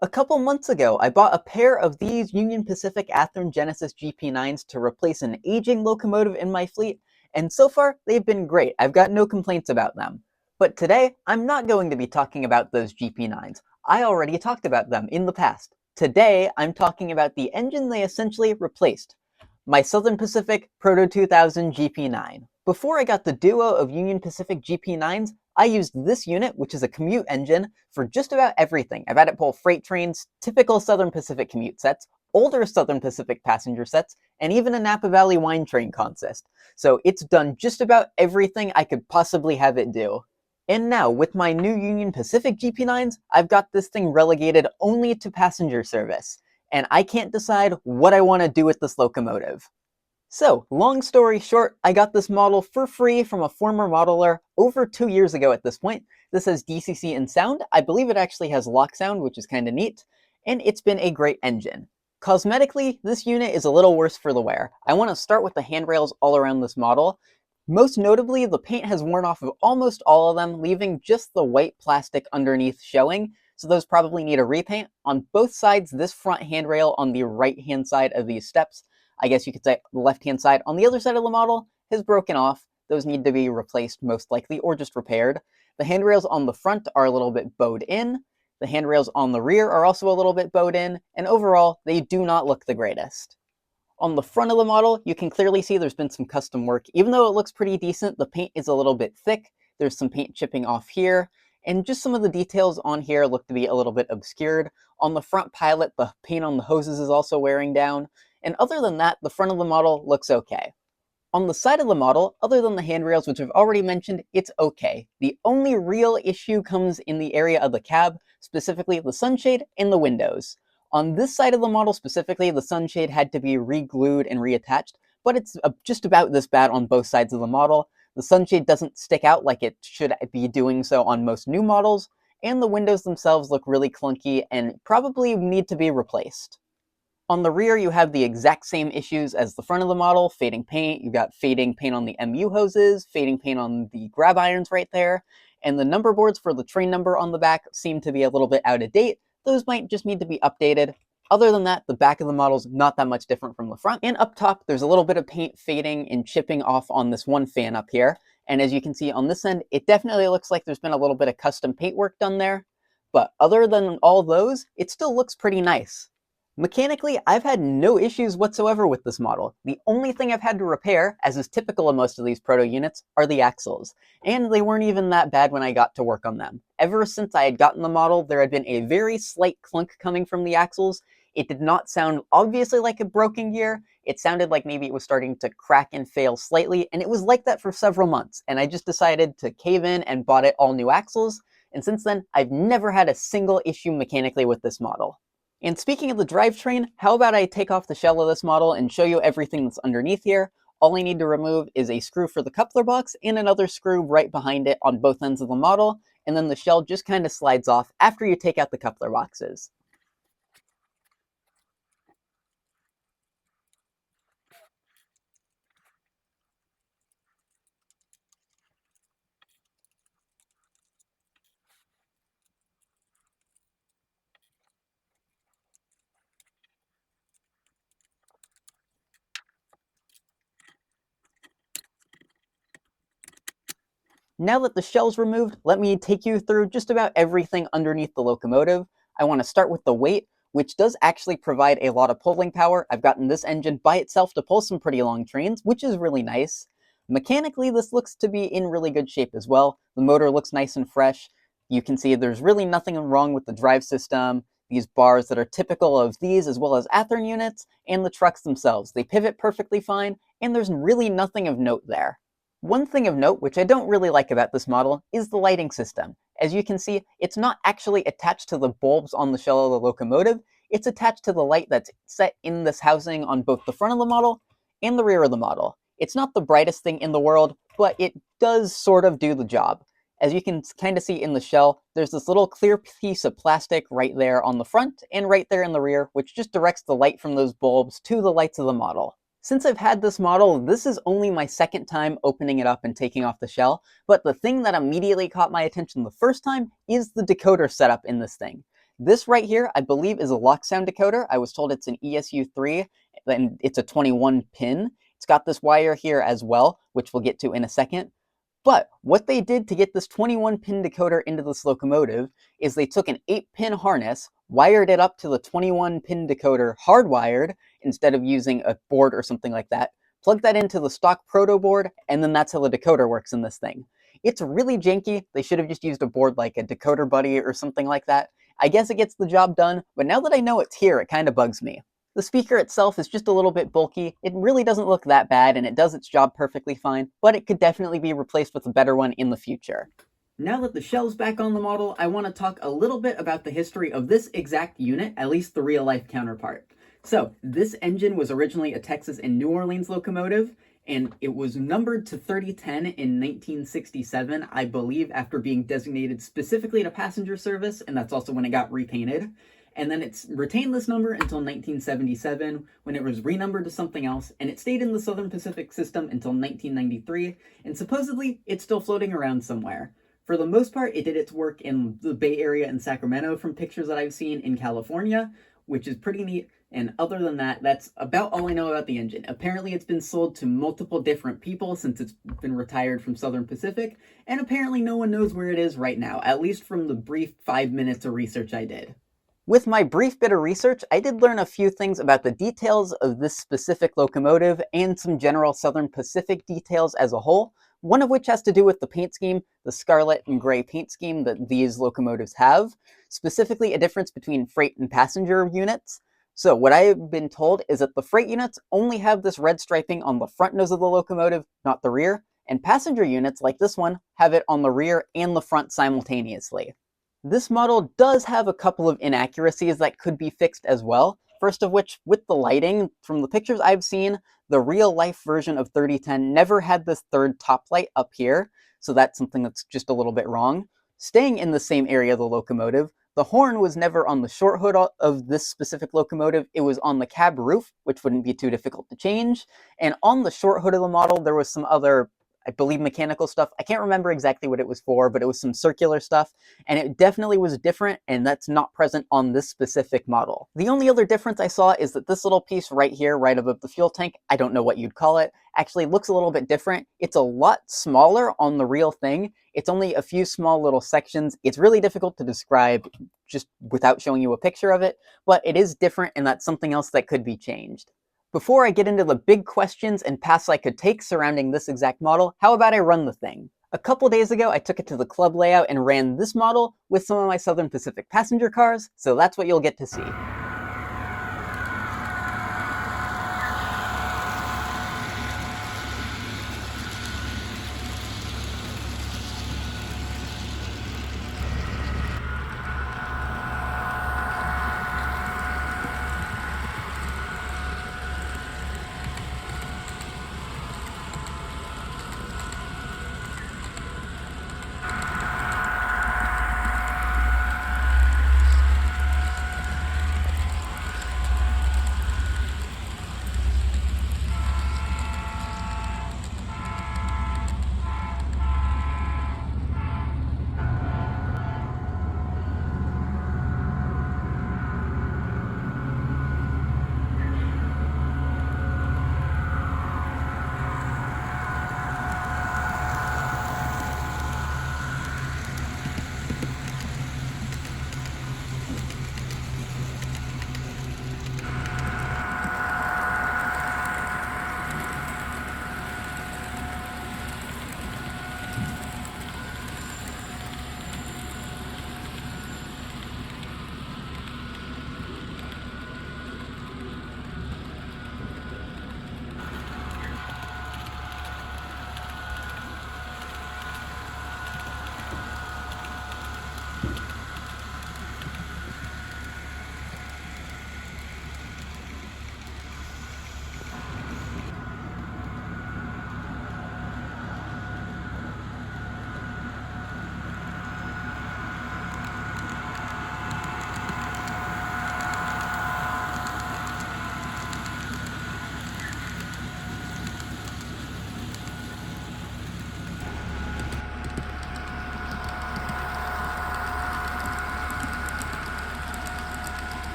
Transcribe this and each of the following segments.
A couple months ago, I bought a pair of these Union Pacific Athearn Genesis GP9s to replace an aging locomotive in my fleet, and so far, they've been great. I've got no complaints about them. But today, I'm not going to be talking about those GP9s. I already talked about them in the past. Today, I'm talking about the engine they essentially replaced, my Southern Pacific Proto 2000 GP9. Before I got the duo of Union Pacific GP9s, I used this unit, which is a commute engine, for just about everything. I've had it pull freight trains, typical Southern Pacific commute sets, older Southern Pacific passenger sets, and even a Napa Valley wine train consist. So it's done just about everything I could possibly have it do. And now, with my new Union Pacific GP9s, I've got this thing relegated only to passenger service, and I can't decide what I want to do with this locomotive. So, long story short, I got this model for free from a former modeler over 2 years ago at this point. This has DCC and sound. I believe it actually has lock sound, which is kind of neat, and it's been a great engine. Cosmetically, this unit is a little worse for the wear. I want to start with the handrails all around this model. Most notably, the paint has worn off of almost all of them, leaving just the white plastic underneath showing, so those probably need a repaint. On both sides, this front handrail on the right-hand side of these steps, I guess you could say the left-hand side on the other side of the model, has broken off. Those need to be replaced most likely, or just repaired. The handrails on the front are a little bit bowed in. The handrails on the rear are also a little bit bowed in, and overall, they do not look the greatest. On the front of the model, you can clearly see there's been some custom work. Even though it looks pretty decent, the paint is a little bit thick. There's some paint chipping off here, and just some of the details on here look to be a little bit obscured. On the front pilot, the paint on the hoses is also wearing down, and other than that, the front of the model looks okay. On the side of the model, other than the handrails, which I've already mentioned, it's okay. The only real issue comes in the area of the cab, specifically the sunshade and the windows. On this side of the model specifically, the sunshade had to be re-glued and reattached, but it's just about this bad on both sides of the model. The sunshade doesn't stick out like it should be doing so on most new models, and the windows themselves look really clunky and probably need to be replaced. On the rear, you have the exact same issues as the front of the model, fading paint. You've got fading paint on the MU hoses, fading paint on the grab irons right there, and the number boards for the train number on the back seem to be a little bit out of date. Those might just need to be updated. Other than that, the back of the model's not that much different from the front. And up top, there's a little bit of paint fading and chipping off on this one fan up here. And as you can see on this end, it definitely looks like there's been a little bit of custom paint work done there. But other than all those, it still looks pretty nice. Mechanically, I've had no issues whatsoever with this model. The only thing I've had to repair, as is typical of most of these Proto units, are the axles. And they weren't even that bad when I got to work on them. Ever since I had gotten the model, there had been a very slight clunk coming from the axles. It did not sound obviously like a broken gear. It sounded like maybe it was starting to crack and fail slightly, and it was like that for several months. And I just decided to cave in and bought it all new axles. And since then, I've never had a single issue mechanically with this model. And speaking of the drivetrain, how about I take off the shell of this model and show you everything that's underneath here. All I need to remove is a screw for the coupler box and another screw right behind it on both ends of the model, and then the shell just kind of slides off after you take out the coupler boxes. Now that the shell's removed, let me take you through just about everything underneath the locomotive. I want to start with the weight, which does actually provide a lot of pulling power. I've gotten this engine by itself to pull some pretty long trains, which is really nice. Mechanically, this looks to be in really good shape as well. The motor looks nice and fresh. You can see there's really nothing wrong with the drive system, these bars that are typical of these as well as Athearn units, and the trucks themselves. They pivot perfectly fine, and there's really nothing of note there. One thing of note, which I don't really like about this model, is the lighting system. As you can see, it's not actually attached to the bulbs on the shell of the locomotive, it's attached to the light that's set in this housing on both the front of the model and the rear of the model. It's not the brightest thing in the world, but it does sort of do the job. As you can kind of see in the shell, there's this little clear piece of plastic right there on the front and right there in the rear, which just directs the light from those bulbs to the lights of the model. Since I've had this model, this is only my second time opening it up and taking off the shell, but the thing that immediately caught my attention the first time is the decoder setup in this thing. This right here, I believe, is a lock sound decoder. I was told it's an ESU3, and it's a 21 pin. It's got this wire here as well, which we'll get to in a second. But what they did to get this 21 pin decoder into this locomotive is they took an 8-pin harness, wired it up to the 21 pin decoder hardwired instead of using a board or something like that, plugged that into the stock Proto board, and then that's how the decoder works in this thing. It's really janky. They should have just used a board like a Decoder Buddy or something like that. I guess it gets the job done, but now that I know it's here, it kind of bugs me. The speaker itself is just a little bit bulky. It really doesn't look that bad, and it does its job perfectly fine, but it could definitely be replaced with a better one in the future. Now that the shell's back on the model, I want to talk a little bit about the history of this exact unit, at least the real-life counterpart. So, this engine was originally a Texas and New Orleans locomotive, and it was numbered to 3010 in 1967, I believe, after being designated specifically to passenger service, and that's also when it got repainted. And then it's retained this number until 1977, when it was renumbered to something else, and it stayed in the Southern Pacific system until 1993, and supposedly it's still floating around somewhere. For the most part, it did its work in the Bay Area and Sacramento from pictures that I've seen in California, which is pretty neat, and other than that, that's about all I know about the engine. Apparently it's been sold to multiple different people since it's been retired from Southern Pacific, and apparently no one knows where it is right now, at least from the brief 5 minutes of research I did. With my brief bit of research, I did learn a few things about the details of this specific locomotive and some general Southern Pacific details as a whole, one of which has to do with the paint scheme, the scarlet and gray paint scheme that these locomotives have, specifically a difference between freight and passenger units. So what I've been told is that the freight units only have this red striping on the front nose of the locomotive, not the rear, and passenger units, like this one, have it on the rear and the front simultaneously. This model does have a couple of inaccuracies that could be fixed as well. First of which, with the lighting, from the pictures I've seen, the real-life version of 3010 never had this third top light up here, so that's something that's just a little bit wrong. Staying in the same area of the locomotive, the horn was never on the short hood of this specific locomotive, it was on the cab roof, which wouldn't be too difficult to change, and on the short hood of the model there was some other, I believe, mechanical stuff. I can't remember exactly what it was for, but it was some circular stuff, and it definitely was different, and that's not present on this specific model. The only other difference I saw is that this little piece right here, right above the fuel tank, I don't know what you'd call it, actually looks a little bit different. It's a lot smaller on the real thing. It's only a few small little sections. It's really difficult to describe just without showing you a picture of it, but it is different, and that's something else that could be changed. Before I get into the big questions and paths I could take surrounding this exact model, how about I run the thing? A couple days ago, I took it to the club layout and ran this model with some of my Southern Pacific passenger cars, so that's what you'll get to see.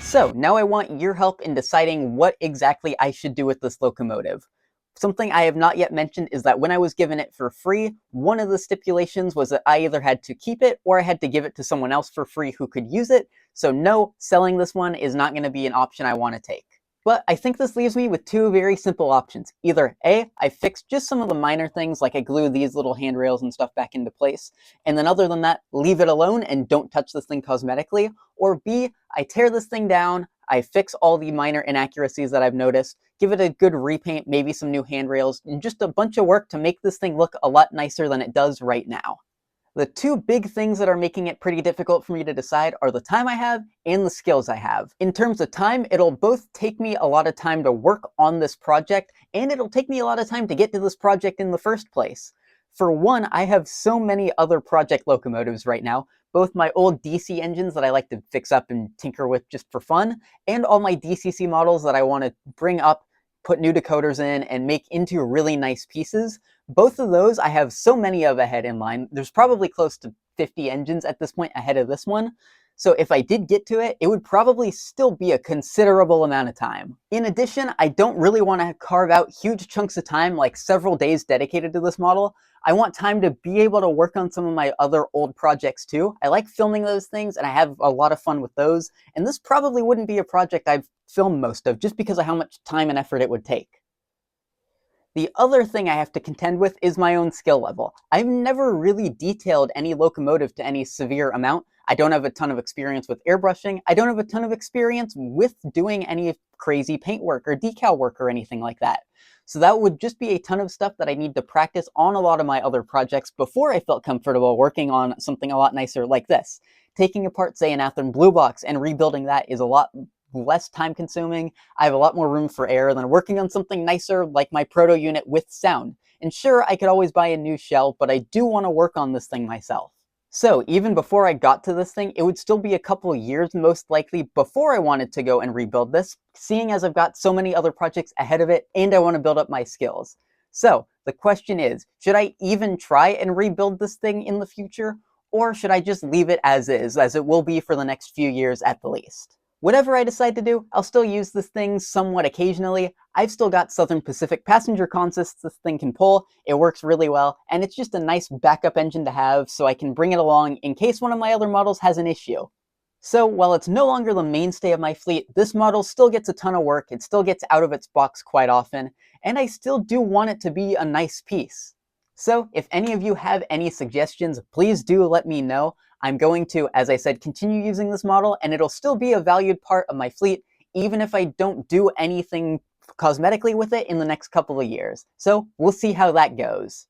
So now I want your help in deciding what exactly I should do with this locomotive. Something I have not yet mentioned is that when I was given it for free, one of the stipulations was that I either had to keep it or I had to give it to someone else for free who could use it. So no, selling this one is not going to be an option I want to take. But I think this leaves me with two very simple options. Either A, I fix just some of the minor things, like I glue these little handrails and stuff back into place, and then other than that, leave it alone and don't touch this thing cosmetically. Or B, I tear this thing down, I fix all the minor inaccuracies that I've noticed, give it a good repaint, maybe some new handrails, and just a bunch of work to make this thing look a lot nicer than it does right now. The two big things that are making it pretty difficult for me to decide are the time I have and the skills I have. In terms of time, it'll both take me a lot of time to work on this project, and it'll take me a lot of time to get to this project in the first place. For one, I have so many other project locomotives right now, both my old DC engines that I like to fix up and tinker with just for fun, and all my DCC models that I want to bring up, put new decoders in, and make into really nice pieces. Both of those I have so many of ahead in line. There's probably close to 50 engines at this point ahead of this one. So if I did get to it, it would probably still be a considerable amount of time. In addition, I don't really want to carve out huge chunks of time, like several days dedicated to this model. I want time to be able to work on some of my other old projects too. I like filming those things and I have a lot of fun with those. And this probably wouldn't be a project I've filmed most of just because of how much time and effort it would take. The other thing I have to contend with is my own skill level. I've never really detailed any locomotive to any severe amount. I don't have a ton of experience with airbrushing. I don't have a ton of experience with doing any crazy paint work or decal work or anything like that. So that would just be a ton of stuff that I need to practice on a lot of my other projects before I felt comfortable working on something a lot nicer like this. Taking apart, say, an Athearn Blue Box and rebuilding that is a lot less time consuming. I have a lot more room for error than working on something nicer like my Proto unit with sound. And sure, I could always buy a new shell, but I do want to work on this thing myself. So even before I got to this thing, it would still be a couple years most likely before I wanted to go and rebuild this, seeing as I've got so many other projects ahead of it and I want to build up my skills. So the question is, should I even try and rebuild this thing in the future? Or should I just leave it as is, as it will be for the next few years at the least? Whatever I decide to do, I'll still use this thing somewhat occasionally. I've still got Southern Pacific passenger consists this thing can pull, it works really well, and it's just a nice backup engine to have so I can bring it along in case one of my other models has an issue. So while it's no longer the mainstay of my fleet, this model still gets a ton of work, it still gets out of its box quite often, and I still do want it to be a nice piece. So if any of you have any suggestions, please do let me know. I'm going to, as I said, continue using this model, and it'll still be a valued part of my fleet, even if I don't do anything cosmetically with it in the next couple of years. So we'll see how that goes.